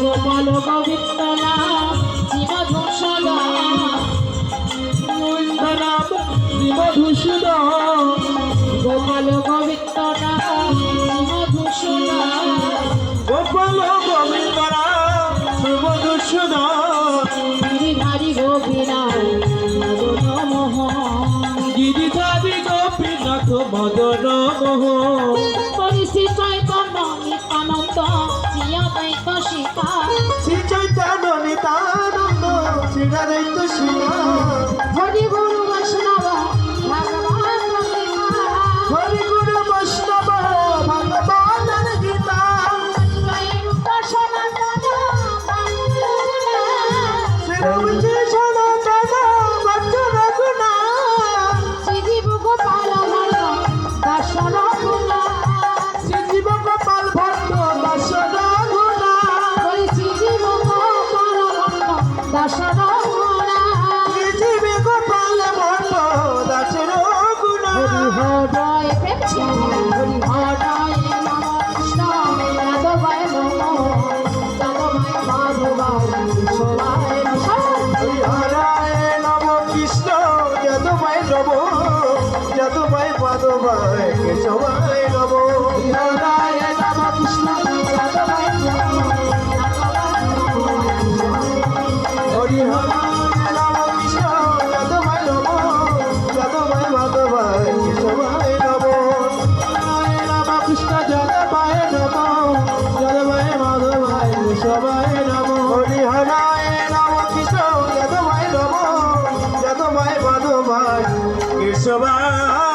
গোপাল গোবিন্দ নাম শ্রীমধুসূদন গোবিন্দ নাম শ্রীমধুসূদন গোপাল গোবিন্দ নাম শ্রীমধুসূদন গোপাল গোবিন্দ নাম শ্রীমধুসূদন গিরিধারী গোপীনাথ মদন মোহন গিরিধারী গোপীনাথ মদন মোহন হরি শ্রী চৈতন্য নিত্যানন্দ শ্রী অদ্বৈত শিখা শ্রী চৈতন্য নিত্যানন্দ শ্রী অদ্বৈত শিখা হরি গুরু বৈষ্ণব ভগবান গীতা হরি গুরু বৈষ্ণব ভগবান গীতা রূপ সনাতন শ্রী রামজি সনাতন ভক্ত রঘুনাথ শ্রী জীব গোপাল ভট্ট দর্শন গুণ শ্রী জীব গোপাল ভট্ট দর্শন রঘুনাথ হরি শ্রী জীব গোপাল ভট্ট দর্শন গুণ শ্রী জীব গোপাল ভট্ট দর্শন রঘুনাথ হরি হৃদয় প্রেম হরি হৃদয় নম কৃষ্ণ যাদবায় নম যাদবায় মাধবায় কেশবায় নম হরি হরায় নম কৃষ্ণ যদুময় নম যদুময় মাধবায় কেশবায় নম হৃদয় নম কৃষ্ণ যাদবায় নম হরি হরায় নম কৃষ্ণ যদুময় নম যদুময় মাধবায় কেশবায় নম হরায় নম কৃষ্ণ যদুময় নম যদুময় মাধবায় কেশবায় নম হরি হরায় নম কৃষ্ণ যদুময় নম যদুময় মাধবায় কেশবায়